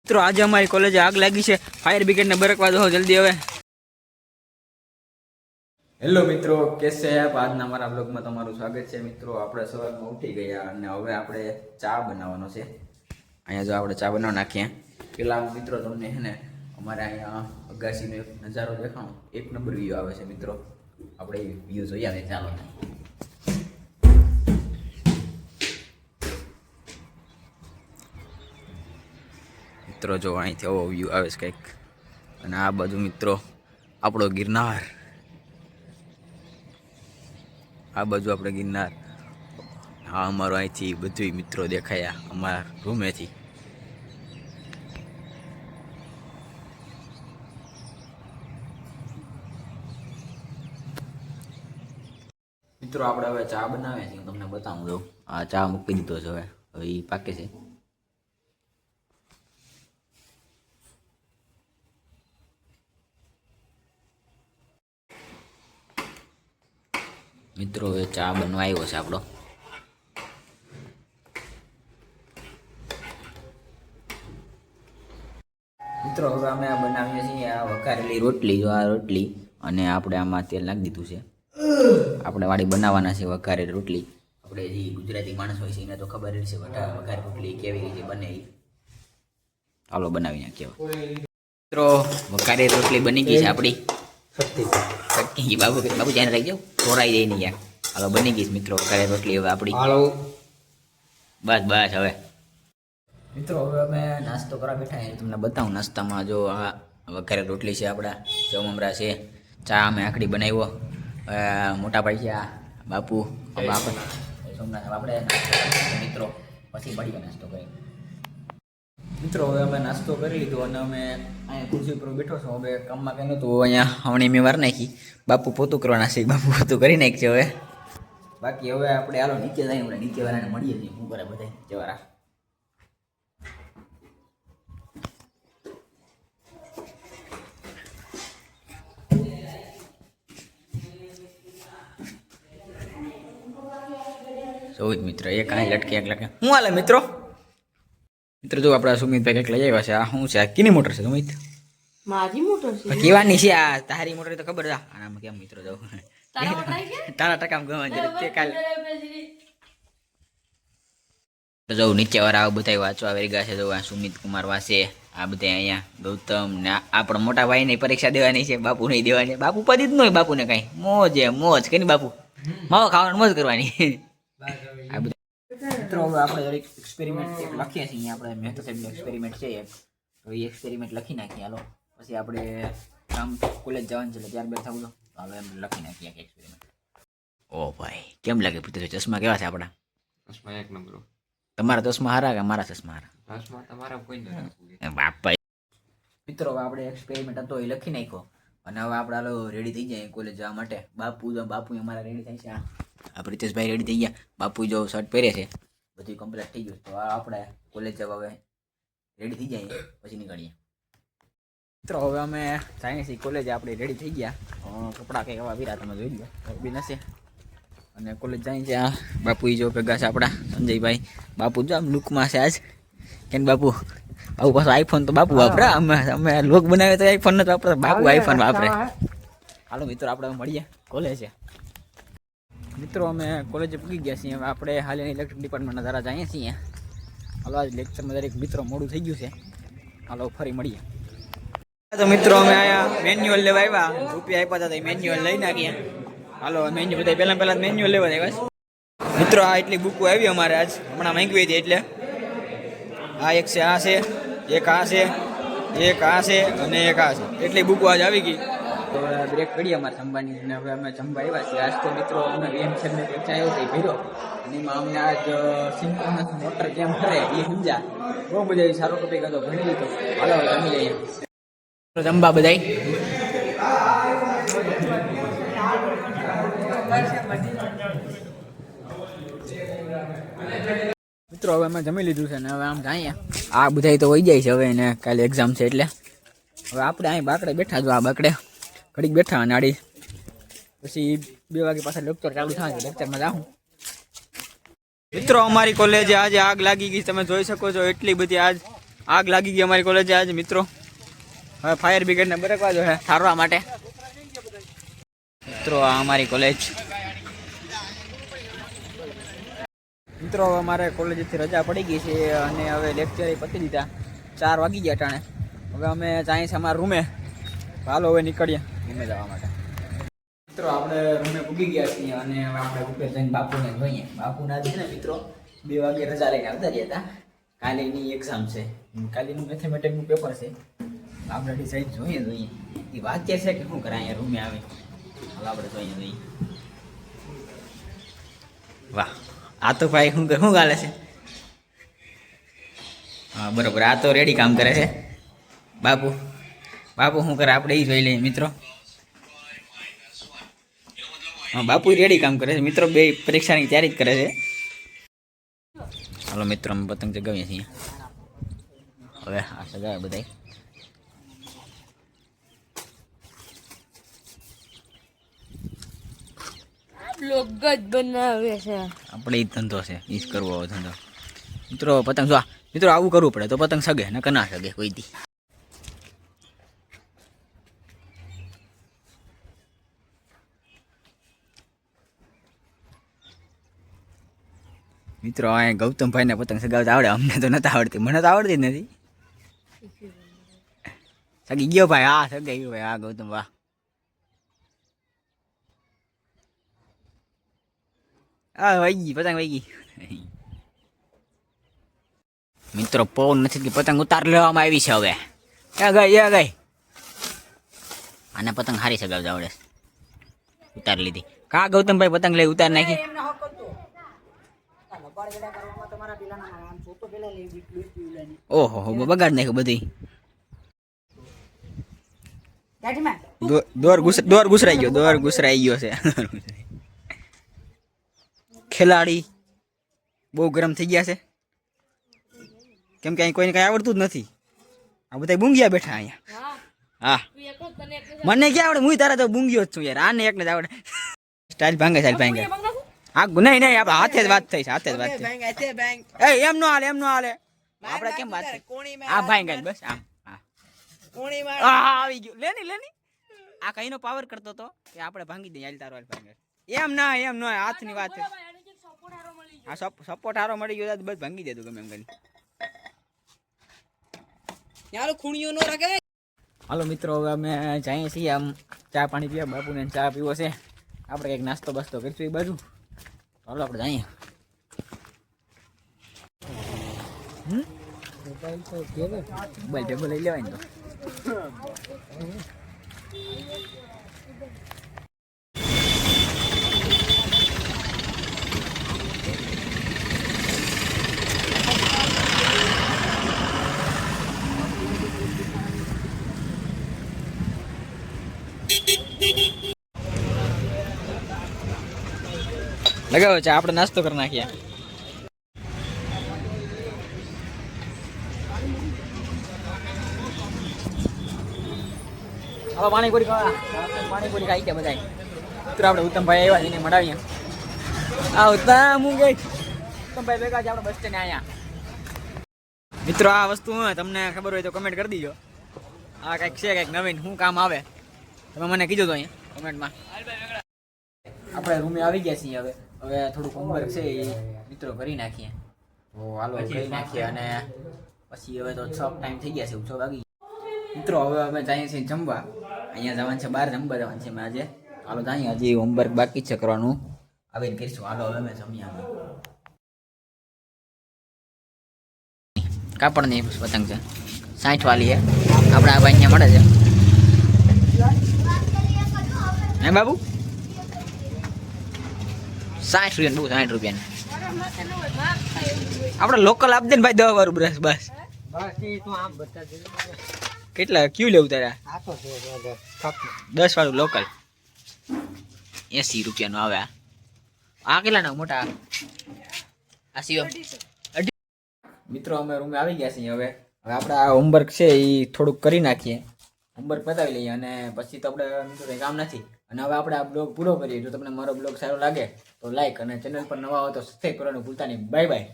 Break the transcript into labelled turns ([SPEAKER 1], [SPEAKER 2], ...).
[SPEAKER 1] મિત્રો આજે અમારી કોલેજે આગ લાગી છે, ફાયર બ્રિગેડને બરકવા દો જલ્દી હવે. હેલો મિત્રો, કેસે આપ? આજના અમારા બ્લોગમાં તમારું સ્વાગત છે. મિત્રો આપણે સવારમાં ઉઠી ગયા અને હવે આપણે ચા બનાવવાનો છે. અહીંયા જો આપણે ચા બનાવી નાખીએ. પેલા મિત્રો તમને છે ને અમારે અહીંયા અગાસીનો એક નજારો દેખાણો, એક નંબર વ્યૂ આવે છે મિત્રો. આપણે વ્યૂ જોઈ આવે. ચાલો મિત્રો, જો અહીંથી આવો વ્યૂ આવે છે કંઈક. અને આ બાજુ મિત્રો આપણો ગિરનાર, આ બાજુ આપણે ગિરનાર. હા, અમારો અહીંથી બધું મિત્રો દેખાયા અમારા રૂમેથી. મિત્રો આપણે હવે ચા બનાવે છે, હું તમને બતાવું દઉં. આ ચા મૂકી દીધો છે, હવે એ પાકે છે. મિત્રો હવે ચા બનવા આવ્યો છે આપણો. મિત્રો હવે અમે બનાવીએ છીએ આ વઘારેલી રોટલી. જો આ રોટલી, અને આપણે આમાં તેલ નાખી દીધું છે. આપણે વાળી બનાવવાના છે વઘારેલી રોટલી. આપણે જે ગુજરાતી માણસ હોય છે એને તો ખબર જ છે વઘારેલી રોટલી કેવી રીતે બને. ચાલો બનાવી નાખીએ. મિત્રો વઘારેલી રોટલી બની ગઈ છે આપણી. બાબુ બાબુ ધ્યાન રાખજો, ચોરાઈ જાય નહીં યાર. હાલો બની ગઈ મિત્રો વઘારેલી રોટલી હવે આપણી. બસ બસ હવે મિત્રો હવે અમે નાસ્તો કરવા બેઠા. તમને બતાવું નાસ્તામાં. જો આ વઘારેલી રોટલી છે, આપણા સેવ મમરા છે, ચા અમે આખડી બનાવ્યો. મોટા ભાઈ છે આ બાપુ, આપણે સોમનાથ. આપણે મિત્રો પછી મળીએ નાસ્તો કરી. મિત્રો હવે અમે નાસ્તો કરી લીધો અને અમે અહીંયા ખુરશી ઉપર બેઠો છો. હવે કામમાં કંઈ નહોતું, અહીંયા હવણી મેં વાર નાખી. બાપુ પોતું કરવાના છે, બાપુ પોતું કરી નાખશે હવે. બાકી હવે આપણે હાલો નીચે જઈએ. આપણે નીચે વાળાને મળીએ છીએ. શું કરે બધા નીચે વાળા? ચૌદ મિત્ર એક અહીં લટકે એક લટકે. શું હાલે મિત્રો? મિત્રો જો આપણા સુમિતભાઈ કંઈક લઈ આવ્યા છે. આ શું છે? આ કીની મોટર છે સુમિત?
[SPEAKER 2] મારી મોટર છે.
[SPEAKER 1] કેવાની છે આ? તારી મોટર તો ખબર છે. આનામાં કેમ મિત્રો જાવ તારા ટકામ ગવા તે કાલ તો જવું નીચે વાળા આવું બધા વાંચવા આવી ગયા છે. જો આ સુમિત કુમાર વાસે, આ બધા અહીંયા ગૌતમ ને આપણા મોટા ભાઈ ની પરીક્ષા દેવાની છે. બાપુ નહીં દેવાની. બાપુ પદી જ ન હોય બાપુને કઈ. મોજે મોજ કઈ બાપુ માવો ખાવાનું મોજ કરવાની. આ બધા મિત્રો હવે આપણે દરેક એક્સપેરિમેન્ટ લખીએ છીએ. આપણે મહેતા સાહેબનો એક્સપેરિમેન્ટ છે એક, તો એ એક્સપેરિમેન્ટ લખી નાખીએ. હાલો પછી આપણે કામ કોલેજ જવાનું છે એટલે ત્યારબાદ થવું તો હાલો એમ લખી નાખીએ એક્સપેરિમેન્ટ. ઓ ભાઈ કેમ લાગે પૂછે? ચશ્મા કેવા છે આપણા?
[SPEAKER 3] ચશ્મા એક નંબર.
[SPEAKER 1] તમારા ચશ્મા હારા કે મારા ચશ્મા હારા?
[SPEAKER 3] ચશ્મા તમારા કોઈ નથી.
[SPEAKER 1] બાપા મિત્રો હવે આપણે એક્સપેરિમેન્ટ હતો એ લખી નાખ્યો અને હવે આપણે હાલો રેડી થઈ જાય કોલેજ જવા માટે. બાપુ અમારા રેડી થાય છે. આ પ્રિતેશભાઈ રેડી થઈ ગયા. બાપુ જો શર્ટ પહેરે છે, બધું કમ્પ્લીટ થઈ ગયું. તો આપણે કોલેજ જવા હવે રેડી થઈ જાય પછી નીકળીએ. મિત્રો હવે અમે સાયન્સ કોલેજ આપણે રેડી થઈ ગયા. કપડાં કંઈક એવા વીરા તમે જોઈ લો બી નશે. અને કોલેજ જાય છે. આ બાપુ જો ભેગા છે આપણા સંજયભાઈ. બાપુ જો આમ લુકમાં છે આજ. કેમ બાપુ? બાપુ પાછો આઈફોન તો બાપુ વાપરે. અમે લોક બનાવે તો આઈફોન નથી વાપરે, બાપુ આઈફોન વાપરે. હાલો મિત્રો આપણે મળીએ કોલેજ. મિત્રો અમે કોલેજે પૂગી ગયા છીએ. હવે આપણે હાલ ઇલેક્ટ્રિક ડિપાર્ટમેન્ટના દ્વારા જઈએ છીએ. હાલો આજ લેક્ચરમાં દરેક મિત્રો મોડું થઈ ગયું છે. હાલો ફરી મળીએ. તો મિત્રો અમે અહીંયા મેન્યુઅલ લેવા આવ્યા. રૂપિયા આપ્યા હતા તો મેન્યુઅલ લઈ નાખીએ. હાલો મેન્યુ બધા પહેલાં મેન્યુઅલ લેવા આવ્યા. મિત્રો આ એટલી બુકો આવી અમારે આજ હમણાં માંગવી હતી એટલે. આ એક છે, આ છે, એક આ છે, એક આ છે અને એક આ છે. એટલી બુકો આજ આવી ગઈ. તો બ્રેક પડી અમારે જમવાની અને હવે અમે જમવા આવ્યા છીએ. આજ તો મિત્રો અમે VM સાહેબને પરીક્ષા આવ્યો હતો એ ભર્યો અને એમાં અમને આજ સિન્ક્રોનસ મોટર કેમ ફરે એ સમજ્યા. બહુ બધા સારો ટોપિક હતો, ભણી લીધો. હાલો જમી લઈએ જમવા બધાય. મિત્રો હવે અમે જમી લીધું છે ને હવે આમ જઈએ. આ બધા તો વહી જાય છે હવે, એને કાલે એક્ઝામ છે એટલે. હવે આપણે અહીં બાકડે બેઠા. જો આ બાકડે ઘડીક બેઠા અને આડી પછી 2 વાગે પાછા લેક્ચર ચાલુ થાય. લેક્ચરમાં જાઉં. મિત્રો અમારી કોલેજે આજે આગ લાગી ગઈ. તમે જોઈ શકો છો એટલી બધી આજ આગ લાગી ગઈ અમારી કોલેજે આજે મિત્રો. હવે ફાયર બ્રિગેડને બરકવા જો છે ઠારવા માટે. મિત્રો આ અમારી કોલેજ. મિત્રો હવે અમારે કોલેજથી રજા પડી ગઈ છે અને હવે લેક્ચર પતી દીધા. 4 વાગી ગયા ટાણે. હવે અમે જાય છે અમારા રૂમે. હાલો હવે નીકળીએ રૂમે જવા માટે. મિત્રો આપણે રૂમે પૂગી ગયા છીએ અને હવે આપણે ઉપર જઈને બાપુને જોઈએ. બાપુના છે ને મિત્રો 2 વાગે રજા લઈને આવતા રહ્યા હતા. કાલેની એક્ઝામ છે, કાલેનું મેથેમેટિકનું પેપર છે. આપણે ડિસાઈડ જોઈએ એ વાક્ય છે કે શું કરે અહીંયા રૂમે આવે. હવે આપણે જોઈએ. વાહ, આ તો ભાઈ શું ગાલે છે. હા બરોબર, આ તો રેડી કામ કરે છે. બાપુ શું કરે આપણે એ જોઈ લઈએ મિત્રો. હા બાપુ રેડી કામ કરે છે મિત્રો. 2 પરીક્ષાની તૈયારી જ કરે છે. હાલો મિત્રો અમે પતંગ ચગાવીએ છીએ. હવે આ ચગાવે બધા.
[SPEAKER 2] બ્લોગ જ બનાવે છે.
[SPEAKER 1] આપણે એ ધંધો છે, એ જ કરવો હોય ધંધો. મિત્રો પતંગ જો મિત્રો આવું કરવું પડે તો પતંગ સગે ને ના સગે કોઈ દી. મિત્રો આ ગૌતમભાઈને પતંગ સગાવતા આવડે, અમને તો નથી આવડતી. મને તો આવડતી જ નથી. સગી ગયો ભાઈ. હા સગાઈ ગયો ભાઈ. હા ગૌતમ વાહ. હા વાગી પતંગ વાગી. મિત્રો પવન નથી કે પતંગ ઉતાર લેવામાં આવી છે. હવે ક્યાં ગઈ આને પતંગ હારી સગાવતા આવડે. ઉતાર લીધી. કા ગૌતમભાઈ પતંગ લઈ ઉતાર નાખી. ઓહો બગાડ નાખ્યું બધી. દોર ઘુસરાઈ ગયો છે. ખેલાડી બહુ ગરમ થઈ ગયા છે કેમ કે અહીં કોઈને કઈ આવડતું જ નથી. આ બધા બુંગિયા બેઠા અહીંયા. હા મને ક્યાં આવડે. હું તારા તો બુંગિયો જ છું યાર. આને એકને જ આવડે. સ્ટાઇલ ભાંગે હા નહીં આપણે હાથે જ વાત થઈ છે. હાથે જ વાત થઈ. એમ નો હાલે આપણે કેમ વાત થઈ. આ ભાંગે બસ આમ. હા આવી ગયું. લેની આ કઈનો પાવર કરતો તો કે આપણે ભાંગી દઈએ. હાલ તારો હાલ ભાંગે. એમ ના હાથની વાત છે. હા સપોર્ટ હારો મળી ગયો બસ ભાંગી દેતું ગમે એમ કરી. યાર ખૂણીઓ નો રાખે. હાલો મિત્રો હવે અમે જઈએ છીએ આમ ચા પાણી પીવા. બાપુને ચા પીવો છે. આપણે કંઈક નાસ્તો બસ્તો કરીશું એ બાજુ. હાલો આપણે જઈએ. મોબાઈલ ટેબલ લઈ લેવાય ને તો. લગાવો છે આપણે નાસ્તો કરી નાખીએ. હવે પાણીપુરી ખાઈ ગયા બધા. મિત્રો આપણે ઉત્તમભાઈ આવ્યા એને મળાવીએ. આ ઉત્તમ હું ગઈ ઉત્તમભાઈ ભેગા છે આપણે બસ સ્ટેન્ડ અહીંયા. મિત્રો આ વસ્તુ તમને ખબર હોય તો કમેન્ટ કરી દીજો. આ કંઈક છે કંઈક નવીન શું કામ આવે તમે મને કીધું તો અહીંયા કમેન્ટમાં. આપણે રૂમે આવી ગયા છીએ. હવે થોડુંક હોમવર્ક છે એ મિત્રો કરી નાખીએ. તો હાલો કરી નાખીએ અને પછી હવે તો 6 ટાઈમ થઈ ગયા છે. 6 વાગી મિત્રો. હવે અમે જઈએ છીએ જમવા. અહીંયા જવાનું છે, બહાર જમવા જવાનું છે આજે. હાલો જઈએ. હજી હોમવર્ક બાકી છે કરવાનું. આવીને કરીશું. હાલો હવે અમે જમીએ. કાપડની પતંગ છે 60 વાળી છે. આપણે આ ભાઈ અહીંયા મળે છે. હે બાબુ 60 રૂપિયા. 60 રૂપિયા આપણે લોકલ આપ દે ને ભાઈ. 10 વાળું બ્રશ બસ. કેટલા ક્યુ લેવું તારા? 10 વાળું લોકલ 80 રૂપિયાનું આવે. આ કેટલાના મોટા? આ સિયો મિત્રો અમે રૂમે આવી ગયા છીએ. હવે આપણે આ હોમવર્ક છે એ થોડુંક કરી નાખીએ. હોમવર્ક પતાવી લઈએ અને પછી તો આપણે કંઈ કામ નથી. અને હવે આપણે આ બ્લોગ પૂરો કરીએ. જો તમને મારો બ્લોગ સારો લાગે તો લાઈક અને ચેનલ પર નવા હોય તો સબસ્ક્રાઈબ કરવાનું ભૂલતા નહીં. Bye bye.